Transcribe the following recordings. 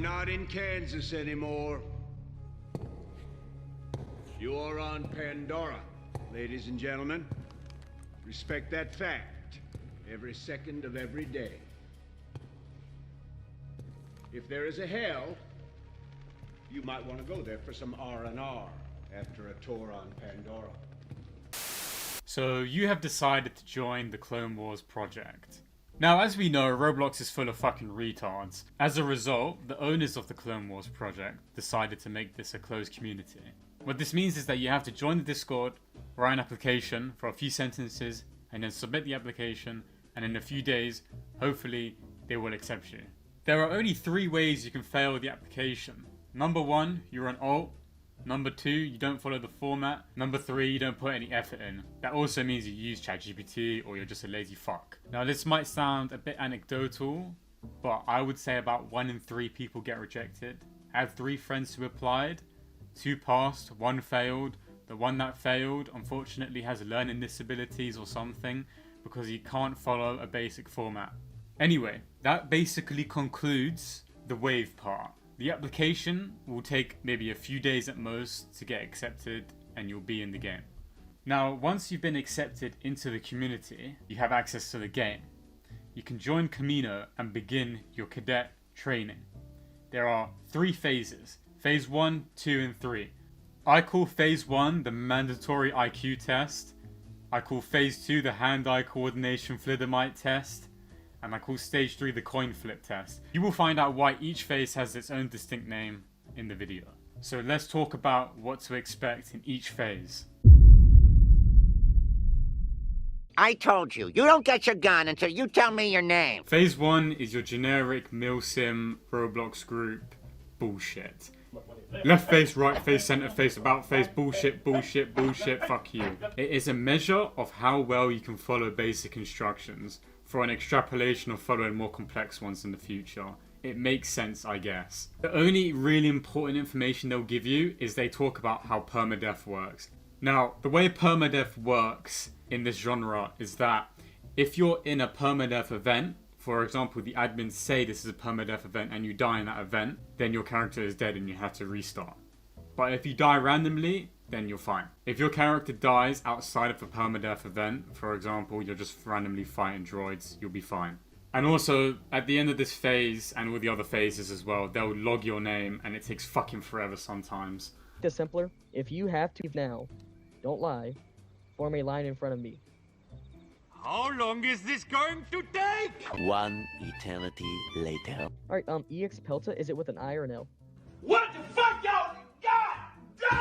not in Kansas anymore. You're on Pandora, ladies and gentlemen. Respect that fact every second of every day. If there is a hell, you might want to go there for some R&R after a tour on Pandora. So you have decided to join the Clone Wars project. Now, as we know, Roblox is full of fucking retards. As a result, the owners of the Clone Wars project decided to make this a closed community. What this means is that you have to join the Discord, write an application for a few sentences, and then submit the application, and in a few days, hopefully, they will accept you. There are only 3 ways you can fail the application. Number 1, you're an alt. Number 2, you don't follow the format. Number 3, you don't put any effort in. That also means you use ChatGPT or you're just a lazy fuck. Now this might sound a bit anecdotal, but I would say about 1 in 3 people get rejected. I have 3 friends who applied. 2 passed, 1 failed. The one that failed unfortunately has learning disabilities or something because he can't follow a basic format. Anyway, that basically concludes the wave part. The application will take maybe a few days at most to get accepted and you'll be in the game. Now, once you've been accepted into the community, you have access to the game. You can join Camino and begin your cadet training. There are 3 phases, phase 1, 2 and 3. I call phase 1 the mandatory IQ test. I call phase 2 the hand-eye coordination thalidomide test. And I call stage 3 the coin flip test. You will find out why each phase has its own distinct name in the video. So let's talk about what to expect in each phase. I told you, you don't get your gun until you tell me your name. Phase 1 is your generic milsim Roblox group bullshit. Left face, right face, center face, about face, bullshit, bullshit, bullshit, fuck you. It is a measure of how well you can follow basic instructions for an extrapolation of following more complex ones in the future. It makes sense, I guess. The only really important information they'll give you is they talk about how permadeath works. Now, the way permadeath works in this genre is that if you're in a permadeath event, for example, the admins say this is a permadeath event and you die in that event, then your character is dead and you have to restart. But if you die randomly, then you're fine. If your character dies outside of a permadeath event, for example, you're just randomly fighting droids, you'll be fine. And also, at the end of this phase, and all the other phases as well, they'll log your name, and it takes fucking forever sometimes. It's simpler. If you have to now, don't lie, form a line in front of me. How long is this going to take? 1 eternity later. Alright, EX Pelta, is it with an I or an L? What the fuck, yo? God damn!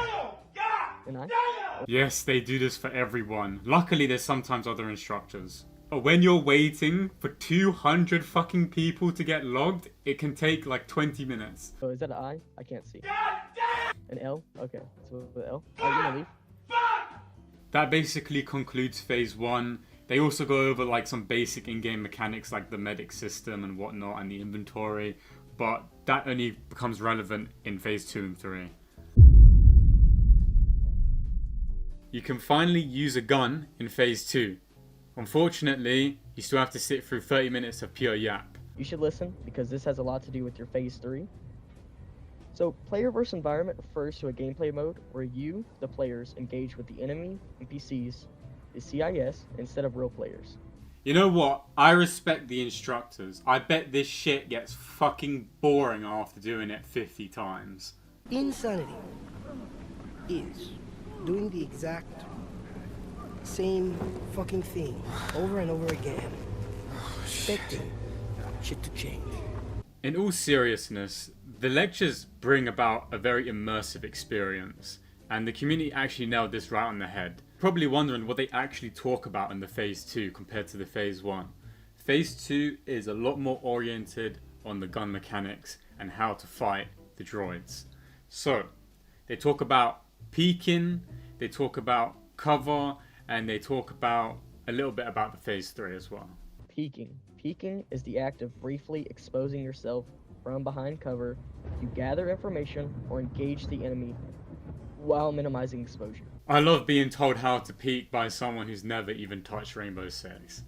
God An I? damn! Yes, they do this for everyone. Luckily, there's sometimes other instructors. But when you're waiting for 200 fucking people to get logged, it can take like 20 minutes. Oh, is that an I? I can't see. God damn! An L? Okay, so with an L. Are you gonna leave? Fuck! That basically concludes phase 1. They also go over like some basic in-game mechanics like the medic system and whatnot and the inventory, but that only becomes relevant in phase 2 and 3. You can finally use a gun in phase 2. Unfortunately, you still have to sit through 30 minutes of pure yap. You should listen, because this has a lot to do with your phase 3. So, player versus environment refers to a gameplay mode where you, the players, engage with the enemy, NPCs, the CIS, instead of real players. You know what? I respect the instructors. I bet this shit gets fucking boring after doing it 50 times. Insanity is doing the exact same fucking thing over and over again, expecting shit to change. In all seriousness, the lectures bring about a very immersive experience, and the community actually nailed this right on the head. Probably wondering what they actually talk about in the phase 2 compared to the phase 1. Phase 2 is a lot more oriented on the gun mechanics and how to fight the droids. So, they talk about peeking, they talk about cover, and they talk about a little bit about the phase 3 as well. Peeking. Peeking is the act of briefly exposing yourself from behind cover to gather information or engage the enemy while minimizing exposure. I love being told how to peek by someone who's never even touched Rainbow Six.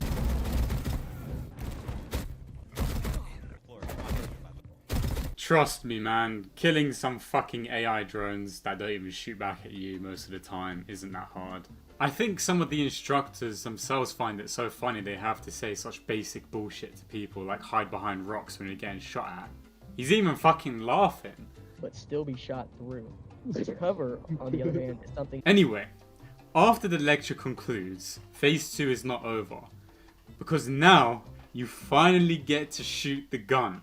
Trust me, man, killing some fucking AI drones that don't even shoot back at you most of the time isn't that hard. I think some of the instructors themselves find it so funny they have to say such basic bullshit to people like hide behind rocks when you're getting shot at. He's even fucking laughing. But still be shot through. Cover, on the other hand, is something. Anyway, after the lecture concludes, phase 2 is not over. Because now, you finally get to shoot the gun.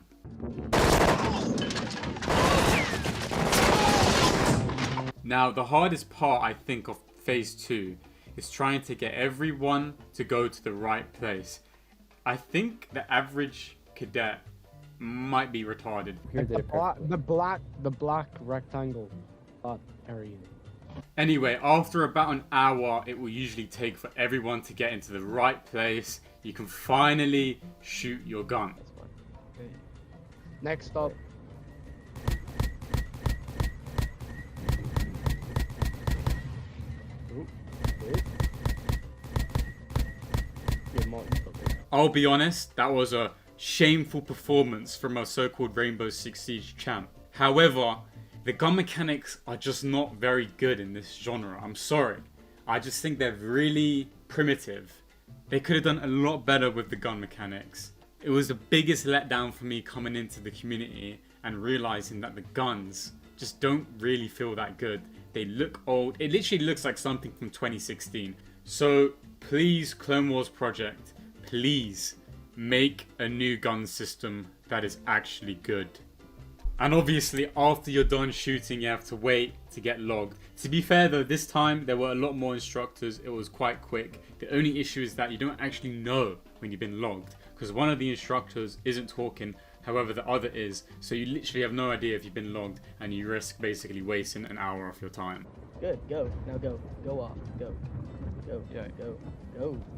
Now, the hardest part, I think, of phase 2 is trying to get everyone to go to the right place. I think the average cadet might be retarded. The black rectangle area. Anyway, after about an hour, it will usually take for everyone to get into the right place. You can finally shoot your gun. Okay. Next up. I'll be honest, that was a shameful performance from our so-called Rainbow Six Siege champ. However, the gun mechanics are just not very good in this genre. I'm sorry. I just think they're really primitive. They could have done a lot better with the gun mechanics. It was the biggest letdown for me coming into the community and realizing that the guns just don't really feel that good. They look old. It literally looks like something from 2016. So please, Clone Wars Project, please make a new gun system that is actually good. And obviously after you're done shooting you have to wait to get logged. To be fair though, this time there were a lot more instructors, it was quite quick. The only issue is that you don't actually know when you've been logged, because one of the instructors isn't talking, however the other is, so you literally have no idea if you've been logged and you risk basically wasting an hour of your time. Good, go. Now go. Go off. Go. Go. Yeah. Go.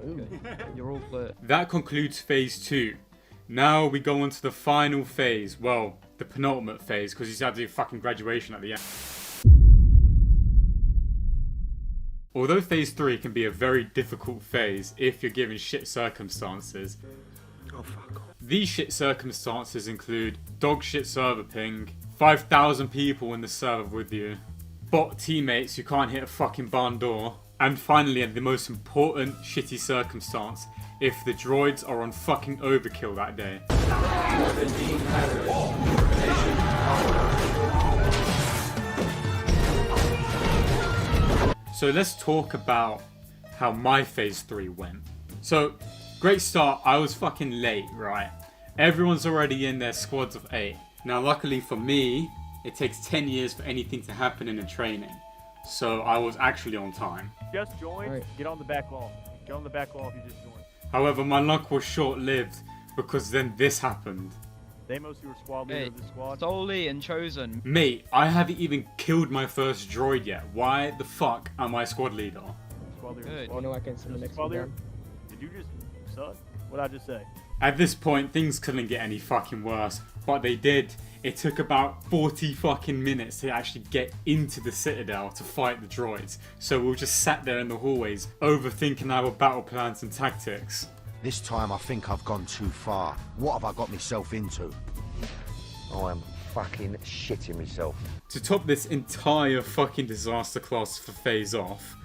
Move. You're all clear. That concludes phase 2. Now we go on to the final phase. Well, the penultimate phase, because you have to do fucking graduation at the end. Although phase 3 can be a very difficult phase if you're given shit circumstances. Oh, fuck. These shit circumstances include dog shit server ping, 5,000 people in the server with you, bot teammates who can't hit a fucking barn door, and finally, and the most important shitty circumstance, if the droids are on fucking overkill that day. So let's talk about how my phase 3 went. So, great start, I was fucking late, right? Everyone's already in their squads of 8. Now luckily for me, it takes 10 years for anything to happen in a training. So I was actually on time. Just join, Right. Get on the back wall. Get on the back wall if you just joined. However, my luck was short-lived because then this happened. Deimos, you were squad leader Hey, of the squad. solely and chosen. Mate, I haven't even killed my first droid yet. Why the fuck am I squad leader? Squad leader. Good. Squad You know I can send the next Squad one leader. down. Did you just suck? What'd I just say? At this point, things couldn't get any fucking worse, but they did. It took about 40 fucking minutes to actually get into the Citadel to fight the droids. So we just sat there in the hallways, overthinking our battle plans and tactics. This time I think I've gone too far. What have I got myself into? Oh, I'm fucking shitting myself. To top this entire fucking disaster class for phase off,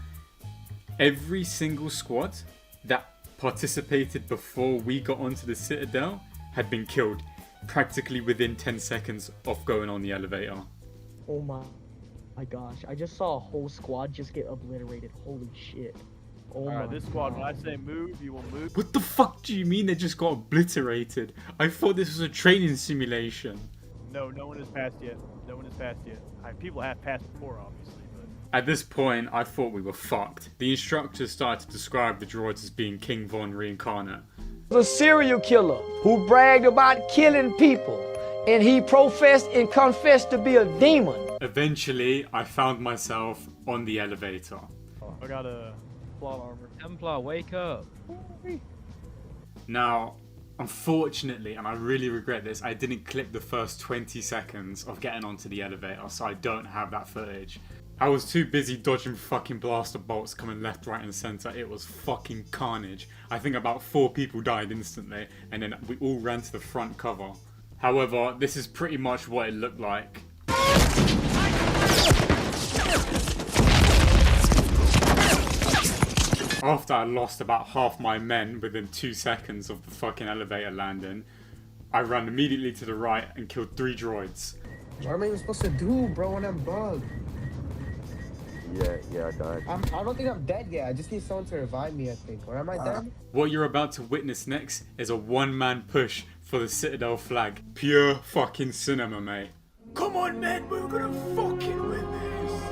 every single squad that participated before we got onto the Citadel had been killed practically within 10 seconds of going on the elevator. Oh my gosh. I just saw a whole squad just get obliterated. Holy shit. Oh my Alright, this squad, when I God. say move, you will move. What the fuck do you mean they just got obliterated? I thought this was a training simulation. No, no one has passed yet. No one has passed yet. People have passed before, obviously, but At this point, I thought we were fucked. The instructors started to describe the droids as being King Von reincarnate. A serial killer who bragged about killing people, and he professed and confessed to be a demon. Eventually, I found myself on the elevator. I got a plot armor. Templar, wake up. Now, unfortunately, and I really regret this, I didn't clip the first 20 seconds of getting onto the elevator, so I don't have that footage. I was too busy dodging fucking blaster bolts coming left, right and center. It was fucking carnage. I think about 4 people died instantly, and then we all ran to the front cover. However, this is pretty much what it looked like. After I lost about half my men within 2 seconds of the fucking elevator landing, I ran immediately to the right and killed 3 droids. What am I even supposed to do, bro, when I'm bugged? Yeah, I died. I don't think I'm dead yet. I just need someone to revive me, I think. Or am I dead? What you're about to witness next is a one-man push for the Citadel flag. Pure fucking cinema, mate. Come on, man, we're gonna fucking win this!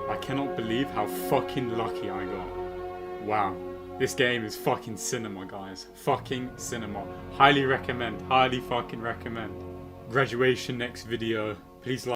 I cannot believe how fucking lucky I got. Wow. This game is fucking cinema, guys. Fucking cinema. Highly recommend. Highly fucking recommend. Graduation next video. Please like.